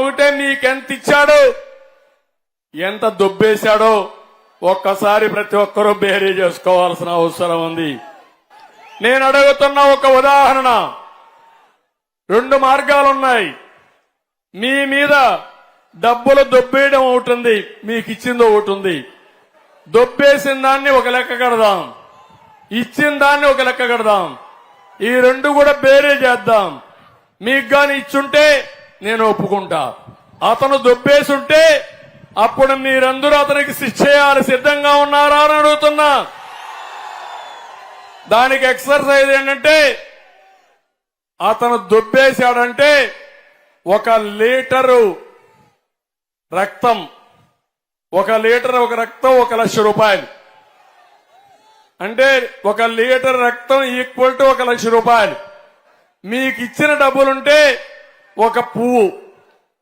ఒకటే మీకెంత ఇచ్చాడో ఎంత దొబ్బేశాడో ఒక్కసారి ప్రతి ఒక్కరూ బేరీ చేసుకోవాల్సిన అవసరం ఉంది. నేను అడుగుతున్న ఒక ఉదాహరణ, 2 మార్గాలున్నాయి. మీ మీద డబ్బులు దొబ్బేయడం ఒకటి ఉంది, మీకు ఇచ్చింది ఒకటి ఉంది. దొబ్బేసిన దాన్ని ఒక లెక్క కడదాం, ఇచ్చిన దాన్ని ఒక లెక్క కడదాం. ఈ 2 కూడా బేరీ చేద్దాం. మీకు గాని ఇచ్చుంటే నేను ఒప్పుకుంటా, అతను దొబ్బేసుంటే అప్పుడు మీరందరూ అతనికి శిక్ష చేయాలి. సిద్ధంగా ఉన్నారా అని అడుగుతున్నా. దానికి ఎక్సర్సైజ్ ఏంటంటే, అతను దొబ్బేశాడంటే 1 లీటరు రక్తం, 1 లీటర్ రక్తం 1 లక్ష రూపాయలు. అంటే 1 లీటర్ రక్తం ఈక్వల్ టు 1 లక్ష రూపాయలు. మీకు ఇచ్చిన డబ్బులుంటే 1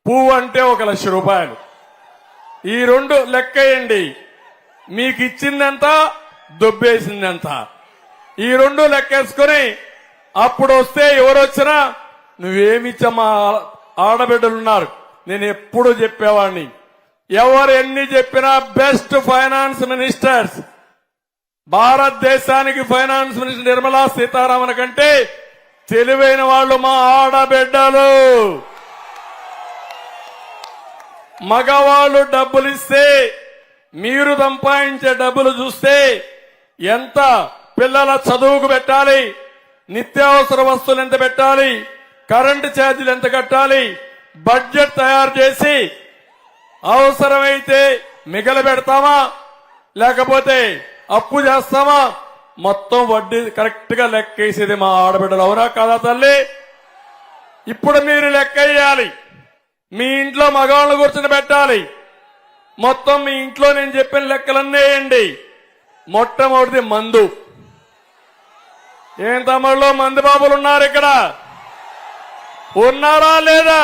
పువ్వు అంటే 1 లక్ష రూపాయలు. ఈ 2 లెక్కేయండి. మీకు ఇచ్చిందెంత, దొబ్బేసిందెంత, ఈ 2 లెక్కేసుకుని అప్పుడు వస్తే ఎవరొచ్చినా నువ్వేమిచ్చమ్మా, ఆడబిడ్డలున్నారు. నేను ఎప్పుడు చెప్పేవాడిని, ఎవరు ఎన్ని చెప్పినా బెస్ట్ ఫైనాన్స్ మినిస్టర్స్, భారతదేశానికి ఫైనాన్స్ మినిస్టర్ నిర్మలా సీతారామన్ కంటే తెలివైన వాళ్ళు మా ఆడబిడ్డలు. మగవాళ్ళు డబ్బులు ఇస్తే, మీరు సంపాదించే డబ్బులు చూస్తే ఎంత పిల్లల చదువుకు పెట్టాలి, నిత్యావసర వస్తువులు ఎంత పెట్టాలి, కరెంటు ఛార్జీలు ఎంత కట్టాలి, బడ్జెట్ తయారు చేసి అవసరమైతే మిగలబెడతామా లేకపోతే అప్పు చేస్తామా, మొత్తం వడ్డీ కరెక్ట్ గా లెక్కేసేది మా ఆడబిడ్డలు. అవునా కాదా తల్లి? ఇప్పుడు మీరు లెక్కేయాలి. మీ ఇంట్లో మగవాళ్ళు కూర్చొని పెట్టాలి. మొత్తం మీ ఇంట్లో నేను చెప్పిన లెక్కలన్నీ వేయండి. మొట్టమొదటిది మందు. ఏం తమ్ముళ్ళు, మందు బాబులు ఉన్నారు ఇక్కడ? ఉన్నారా లేదా?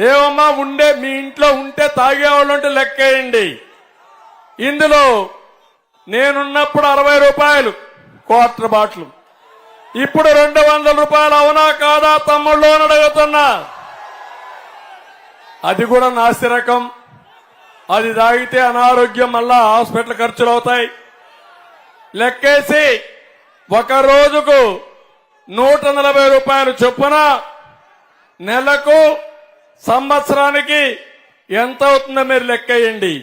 ఏమమ్మా మీ ఇంట్లో ఉంటే తాగేవాళ్ళు ఉంటే లెక్కేయండి. ఇందులో నేనున్నప్పుడు 60 రూపాయలు క్వార్టర్ బాటిల్, ఇప్పుడు 200 రూపాయలు. అవునా కాదా తమ్ముళ్ళు అని అడుగుతున్నా. అది కూడా నాసి రకం. అది తాగితే అనారోగ్యం, మళ్ళా హాస్పిటల్ ఖర్చులు అవుతాయి. లెక్కేసి 1 రోజుకు 140 రూపాయలు చొప్పున నెలకు సంవత్సరానికి ఎంత అవుతుందో మీరు లెక్కేయండి.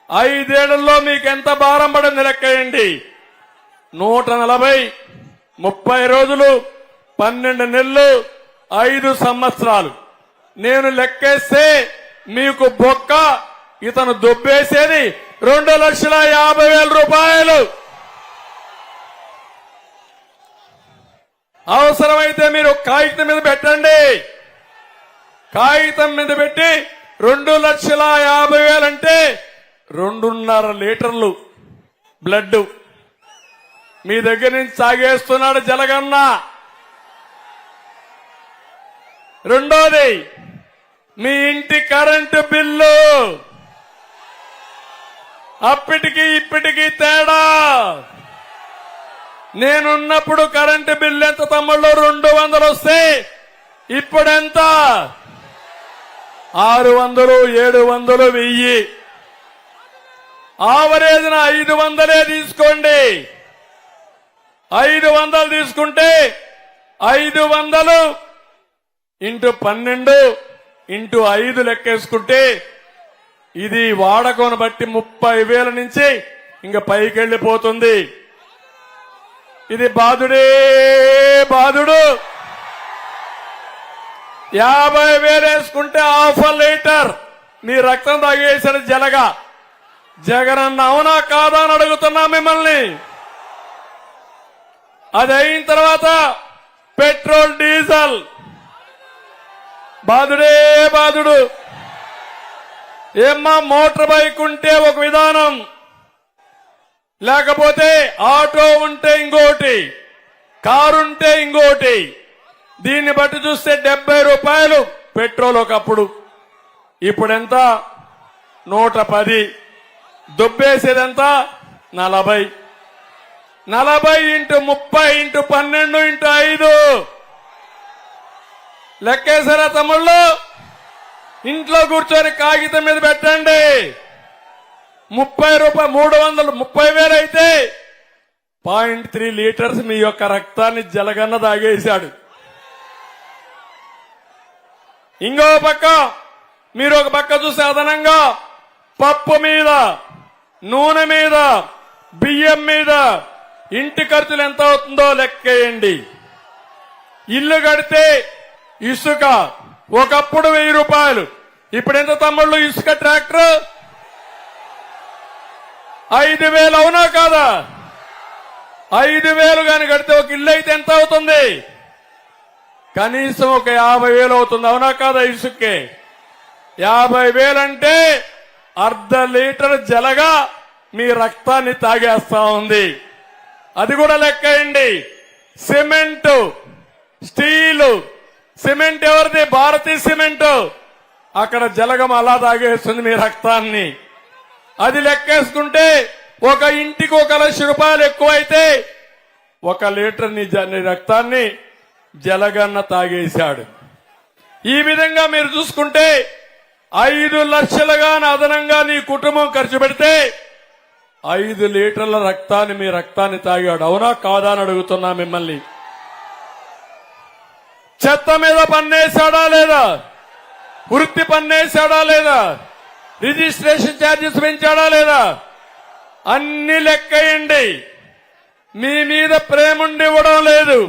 5 ఏళ్లలో మీకు ఎంత భారం పడింది లెక్కేయండి. 140 30 రోజులు 12 నెలలు 5 సంవత్సరాలు. నేను లెక్కేస్తే మీకు బొక్క ఇతను దొబ్బేసేది 2,50,000 రూపాయలు. అవసరమైతే మీరు కాగితం మీద పెట్టండి. కాగితం మీద పెట్టి 2,50,000 అంటే 2.5 లీటర్లు బ్లడ్ మీ దగ్గర నుంచి సాగేస్తున్నాడు జలగన్న. రెండోది, మీ ఇంటి కరెంటు బిల్లు. అప్పటికి ఇప్పటికి తేడా. నేనున్నప్పుడు కరెంటు బిల్లు ఎంత తమ్ముళ్ళు? 200 వస్తే ఇప్పుడెంత? 600, 700, 1000. ఆవరేజ్న 500 తీసుకోండి. 500 తీసుకుంటే 500 ఇంటూ 12 ఇంటూ 5 లెక్కేసుకుంటే ఇది వాడకం బట్టి 30,000 నుంచి ఇంకా పైకి వెళ్ళిపోతుంది. ఇది బాధుడే బాధుడు. 50,000 వేసుకుంటే 1/2 లీటర్ మీ రక్తం తాగేసాడు జలగా. జగనన్న అవునా కాదా అని అడుగుతున్నా మిమ్మల్ని. అది అయిన తర్వాత పెట్రోల్ డీజిల్ బాధుడే బాధుడు. ఏమ్మా, మోటార్ బైక్ ఉంటే ఒక విధానం, లేకపోతే ఆటో ఉంటే ఇంకోటి, కారుంటే ఇంకోటి. దీన్ని బట్టి చూస్తే 70 రూపాయలు పెట్రోల్ ఒకప్పుడు. ఇప్పుడెంత? 110. దుబ్బేసేదంత 40. 40 ఇంటూ 30 ఇంటూ 12 ఇంటూ 5 లెక్కేసారా తమ్ముళ్ళు? ఇంట్లో కూర్చొని కాగితం మీద పెట్టండి. 330,000 అయితే 0.3 లీటర్స్ మీ యొక్క రక్తాన్ని జలగన్న తాగేశాడు. ఇంకో పక్క మీరు ఒక పక్క చూస్తే అదనంగా పప్పు మీద, నూనె మీద, బియ్యం మీద ఇంటి ఖర్చులు ఎంత అవుతుందో లెక్కేయండి. ఇల్లు కడితే ఇసుక ఒకప్పుడు 1000 రూపాయలు, ఇప్పుడు ఎంత తమ్ముళ్ళు? ఇసుక ట్రాక్టర్ 5,000 అవునా కాదా? 5,000 గాని కడితే ఒక ఇల్లు అయితే ఎంత అవుతుంది? కనీసం ఒక 50,000 అవుతుంది, అవునా కాదా? ఇసుకే 50,000 అంటే 1/2 లీటర్ జలగా మీ రక్తాన్ని తాగేస్తా ఉంది. అది కూడా లెక్కేయండి. సిమెంటు, స్టీలు, సిమెంట్ ఎవరిది? భారతీయ సిమెంట్. అక్కడ జలగం అలా తాగేస్తుంది మీ రక్తాన్ని. అది లెక్కేసుకుంటే ఒక ఇంటికి 1,00,000 రూపాయలు ఎక్కువైతే 1 లీటర్ నీ రక్తాన్ని జలగన్న తాగేశాడు. ఈ విధంగా మీరు చూసుకుంటే 5 లక్షలుగా అదనంగా నీ కుటుంబం ఖర్చు పెడితే 5 లీటర్ల రక్తాన్ని మీ రక్తాన్ని తాగాడు, అవునా కాదా అని అడుగుతున్నా మిమ్మల్ని. చెత్త మీద పన్నేశాడా లేదా? వృత్తి పన్నేశాడా లేదా? రిజిస్ట్రేషన్ ఛార్జెస్ పెంచాడా లేదా? అన్ని లెక్కేయండి. మీ మీద ప్రేమ ఉండి ఇవ్వడం లేదు,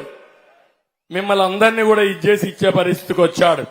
మిమ్మల్ని అందరినీ కూడా ఇచ్చేసి ఇచ్చే పరిస్థితికి వచ్చాడు.